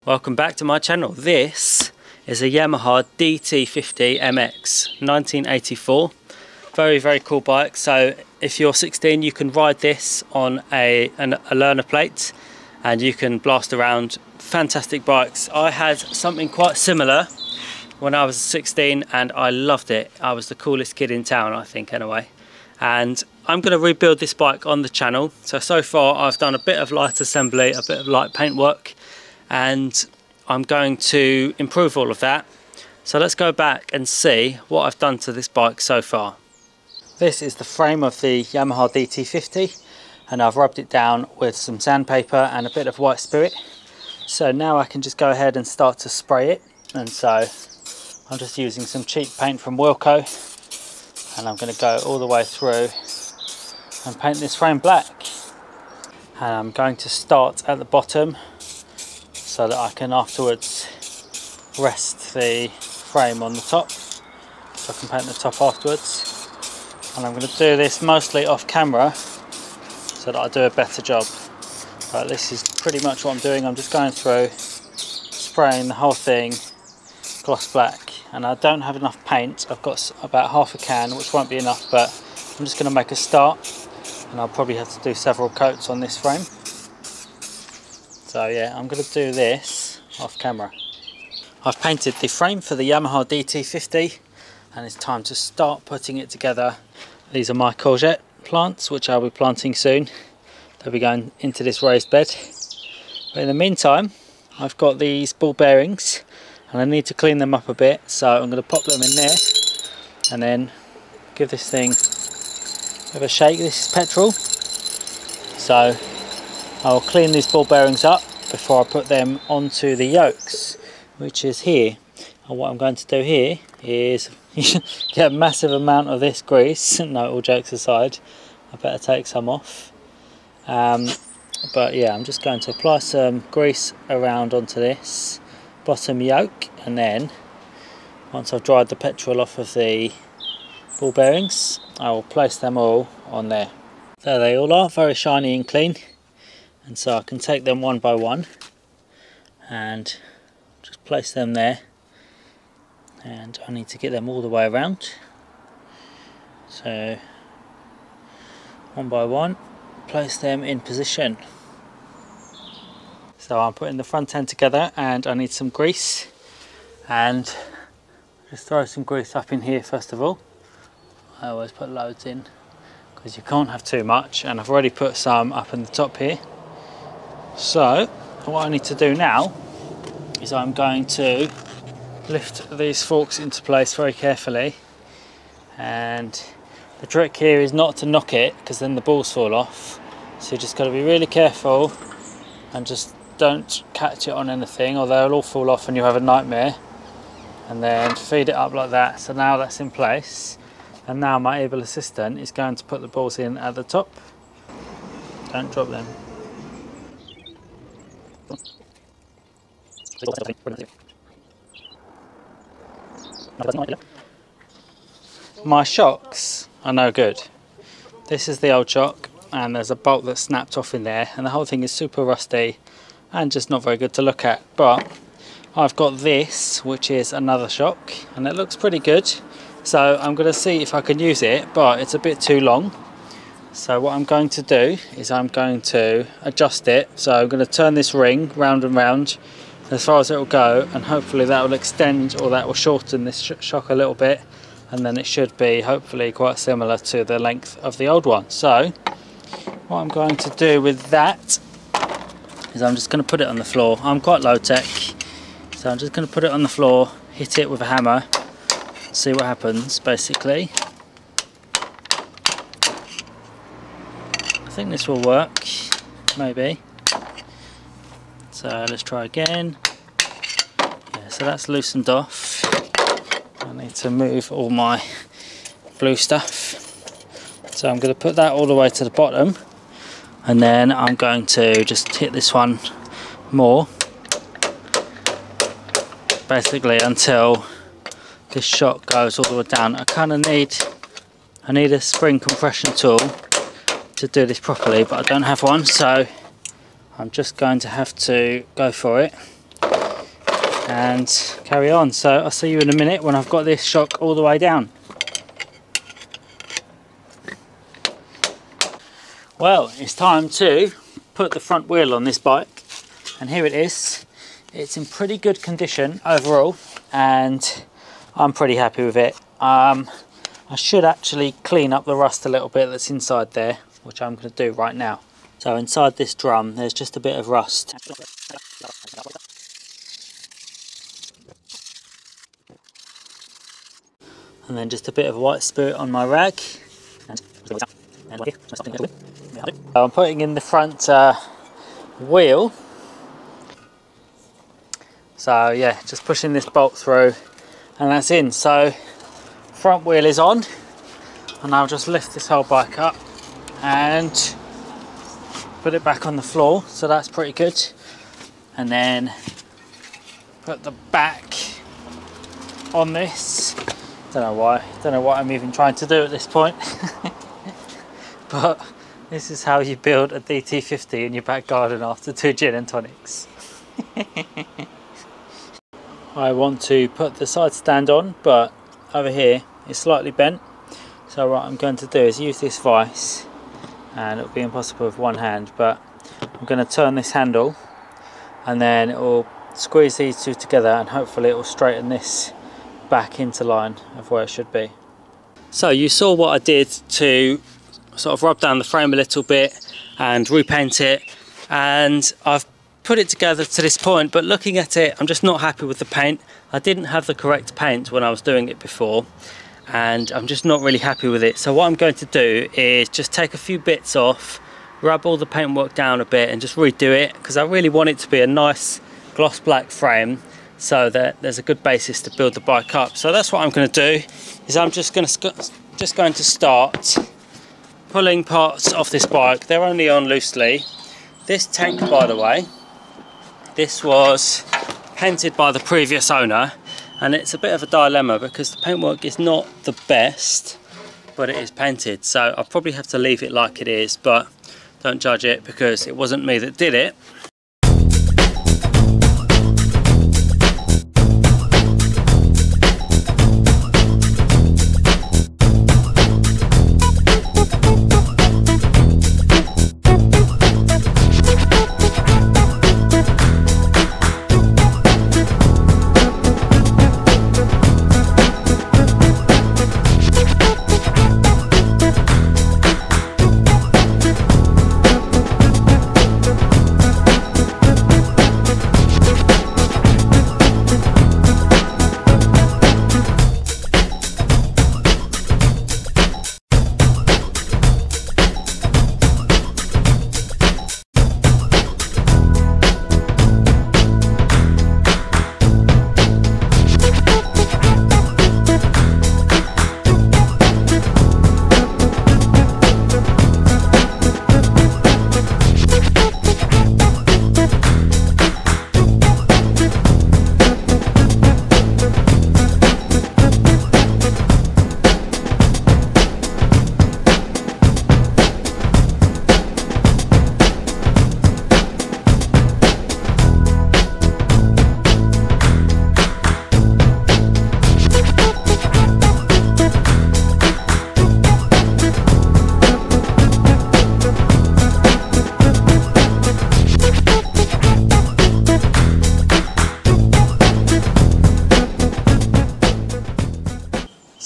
Welcome back to my channel. This is a Yamaha DT50 MX 1984. Very cool bike. So if you're 16 you can ride this on a learner plate and you can blast around. Fantastic bikes. I had something quite similar when I was 16 and I loved it. I was the coolest kid in town, I think, anyway. And I'm going to rebuild this bike on the channel. So far I've done a bit of light assembly, a bit of light paint work, and I'm going to improve all of that. So let's go back and see what I've done to this bike so far. This is the frame of the Yamaha DT50 and I've rubbed it down with some sandpaper and a bit of white spirit. So now I can just go ahead and start to spray it. And so I'm just using some cheap paint from Wilco and I'm going to go all the way through and paint this frame black. And I'm going to start at the bottom so that I can afterwards rest the frame on the top, so I can paint the top afterwards. And I'm going to do this mostly off camera so that I do a better job. But this is pretty much what I'm doing. I'm just going through, spraying the whole thing gloss black, and I don't have enough paint. I've got about half a can, which won't be enough, but I'm just going to make a start and I'll probably have to do several coats on this frame. So yeah, I'm going to do this off camera. I've painted the frame for the Yamaha DT50 and it's time to start putting it together. These are my courgette plants, which I'll be planting soon. They'll be going into this raised bed. But in the meantime, I've got these ball bearings and I need to clean them up a bit. So I'm going to pop them in there and then give this thing a bit of a shake. This is petrol. So I'll clean these ball bearings up before I put them onto the yokes, which is here. And what I'm going to do here is get a massive amount of this grease. No, all jokes aside, I better take some off. But yeah, I'm just going to apply some grease around onto this bottom yoke, and then once I've dried the petrol off of the ball bearings, I will place them all on there. There they all are, very shiny and clean. And so I can take them one by one and just place them there, and I need to get them all the way around. So one by one, place them in position. So I'm putting the front end together and I need some grease, and just throw some grease up in here first of all. I always put loads in because you can't have too much, and I've already put some up in the top here. So what I need to do now is I'm going to lift these forks into place very carefully, and the trick here is not to knock it because then the balls fall off. So you just got to be really careful and just don't catch it on anything or they'll all fall off and you have a nightmare. And then feed it up like that. So now that's in place, and now my able assistant is going to put the balls in at the top. Don't drop them. My shocks are no good. This is the old shock and there's a bolt that snapped off in there and the whole thing is super rusty and just not very good to look at. But I've got this, which is another shock, and it looks pretty good. So I'm going to see if I can use it, but it's a bit too long. So what I'm going to do is I'm going to adjust it. So I'm going to turn this ring round and round as far as it will go, and hopefully that will extend or that will shorten this shock a little bit, and then it should be hopefully quite similar to the length of the old one. So what I'm going to do with that is I'm just going to put it on the floor. I'm quite low tech, so I'm just going to put it on the floor, hit it with a hammer, see what happens basically. I think this will work, maybe. So let's try again. Yeah, so that's loosened off. I need to move all my blue stuff. So I'm going to put that all the way to the bottom, and then I'm going to just hit this one more, basically until this shock goes all the way down. I kind of need a spring compression tool to do this properly, but I don't have one, so I'm just going to have to go for it. and carry on. So I'll see you in a minute when I've got this shock all the way down. Well, it's time to put the front wheel on this bike, and here it is. It's in pretty good condition overall, and I'm pretty happy with it. I should actually clean up the rust a little bit that's inside there, which I'm going to do right now. So inside this drum there's just a bit of rust. And then just a bit of white spirit on my rag. I'm putting in the front wheel. So yeah, just pushing this bolt through and that's in. So front wheel is on, and I'll just lift this whole bike up and put it back on the floor. So that's pretty good. And then put the back on this. Don't know what I'm even trying to do at this point. But this is how you build a DT50 in your back garden after 2 gin and tonics. I want to put the side stand on, but over here it's slightly bent. So what I'm going to do is use this vise, and it'll be impossible with one hand, but I'm going to turn this handle and then it will squeeze these two together, and hopefully it will straighten this back into line of where it should be. So you saw what I did to sort of rub down the frame a little bit and repaint it, and I've put it together to this point, but looking at it I'm just not happy with the paint. I didn't have the correct paint when I was doing it before, and I'm just not really happy with it. So what I'm going to do is just take a few bits off, rub all the paintwork down a bit and just redo it, because I really want it to be a nice gloss black frame so that there's a good basis to build the bike up. So that's what I'm going to do, is I'm just going to start pulling parts off this bike. They're only on loosely. This tank, by the way, this was painted by the previous owner, and it's a bit of a dilemma because the paintwork is not the best, but it is painted. So I'll probably have to leave it like it is, but don't judge it because it wasn't me that did it.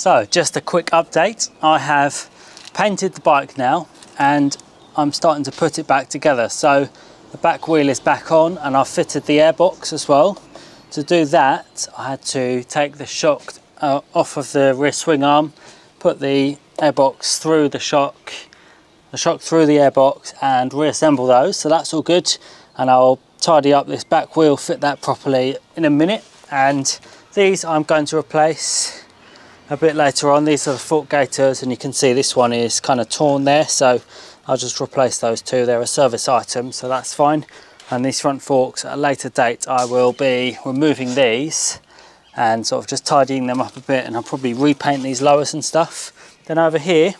So just a quick update. I have painted the bike now and I'm starting to put it back together. So the back wheel is back on and I've fitted the airbox as well. To do that I had to take the shock off of the rear swing arm, put the airbox through the shock through the airbox and reassemble those. So that's all good, and I'll tidy up this back wheel, fit that properly in a minute. And these I'm going to replace a bit later on. These are the fork gaiters, and you can see this one is kind of torn there, so I'll just replace those two. They're a service item, so that's fine. And these front forks, at a later date I will be removing these and sort of just tidying them up a bit, and I'll probably repaint these lowers and stuff. Then over here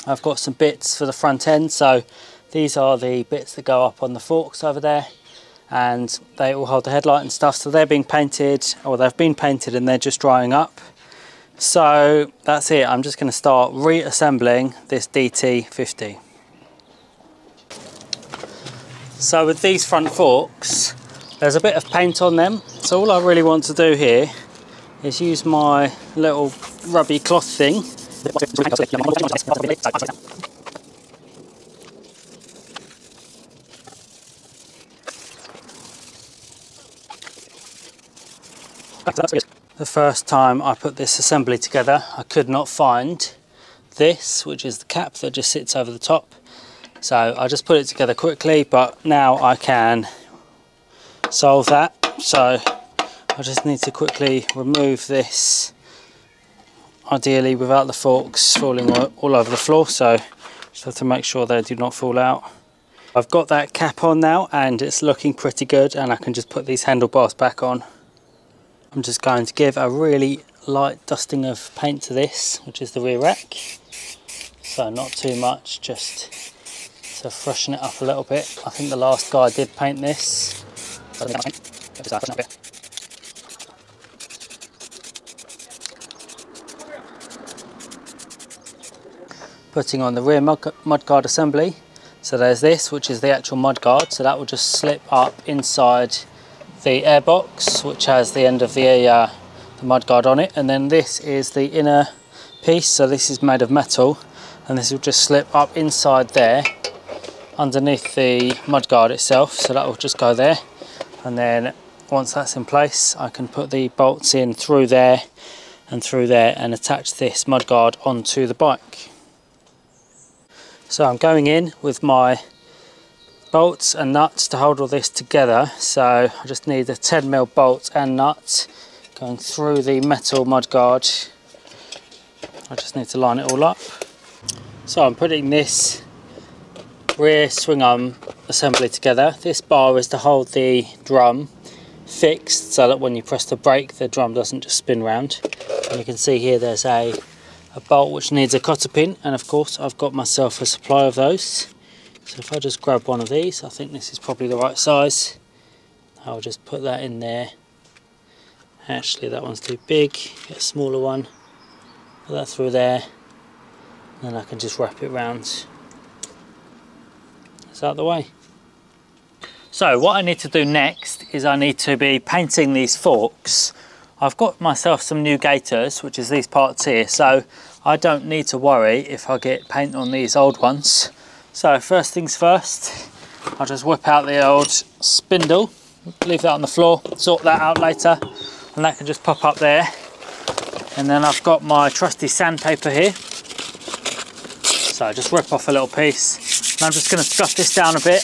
I've got some bits for the front end. So these are the bits that go up on the forks over there, and they all hold the headlight and stuff, so they're being painted, or they've been painted and they're just drying up. So that's it. I'm just going to start reassembling this DT50. So with these front forks, there's a bit of paint on them, so all I really want to do here is use my little rubby cloth thing the first time I put this assembly together, I could not find this, which is the cap that just sits over the top. So I just put it together quickly, but now I can solve that. So I just need to quickly remove this, ideally without the forks falling all over the floor, so just have to make sure they do not fall out. I've got that cap on now and it's looking pretty good, and I can just put these handlebars back on. I'm just going to give a really light dusting of paint to this, which is the rear rack. So not too much, just to freshen it up a little bit. I think the last guy did paint this. Putting on the rear mudguard assembly. So there's this, which is the actual mudguard, so that will just slip up inside the airbox, which has the end of the mudguard on it, and then this is the inner piece, so this is made of metal, and this will just slip up inside there underneath the mudguard itself, so that will just go there, and then once that's in place I can put the bolts in through there and attach this mudguard onto the bike. So I'm going in with my bolts and nuts to hold all this together, so I just need a 10mm bolt and nut going through the metal mudguard. I just need to line it all up. So I'm putting this rear swing arm assembly together. This bar is to hold the drum fixed so that when you press the brake the drum doesn't just spin round. And you can see here there's a bolt which needs a cotter pin, and of course I've got myself a supply of those. So if I just grab one of these, I think this is probably the right size, I'll just put that in there. Actually that one's too big, get a smaller one, put that through there, and then I can just wrap it round. It's out of the way. So what I need to do next is I need to be painting these forks. I've got myself some new gaiters, which is these parts here, so I don't need to worry if I get paint on these old ones. So first things first, I'll just whip out the old spindle, leave that on the floor, sort that out later, and that can just pop up there. And then I've got my trusty sandpaper here. So I just rip off a little piece, and I'm just going to scuff this down a bit.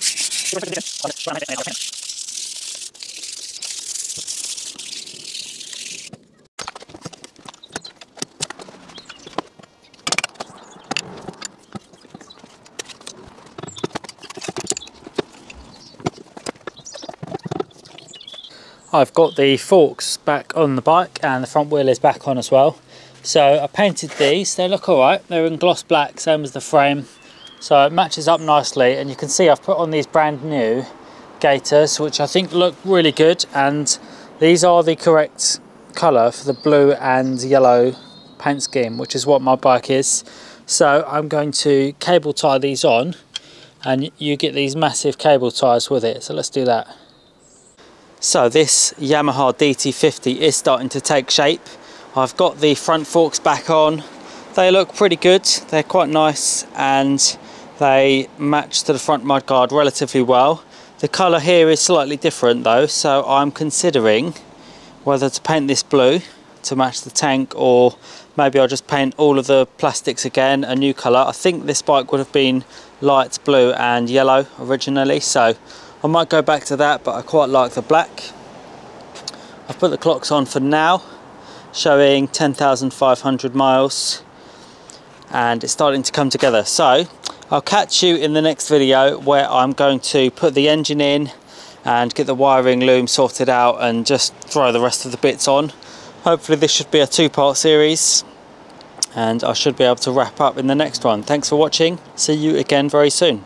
I've got the forks back on the bike and the front wheel is back on as well. So I painted these, they look alright, they're in gloss black, same as the frame. So it matches up nicely, and you can see I've put on these brand new gaiters, which I think look really good, and these are the correct colour for the blue and yellow paint scheme, which is what my bike is. So I'm going to cable tie these on, and you get these massive cable ties with it, so let's do that. So this Yamaha DT50 is starting to take shape. I've got the front forks back on. They look pretty good, they're quite nice, and they match to the front mudguard relatively well. The colour here is slightly different though, so I'm considering whether to paint this blue to match the tank, or maybe I'll just paint all of the plastics again a new colour. I think this bike would have been light blue and yellow originally, so I might go back to that, but I quite like the black. I've put the clocks on for now, showing 10,500 miles, and it's starting to come together. So I'll catch you in the next video, where I'm going to put the engine in and get the wiring loom sorted out and just throw the rest of the bits on. Hopefully this should be a two-part series, and I should be able to wrap up in the next one. Thanks for watching, see you again very soon.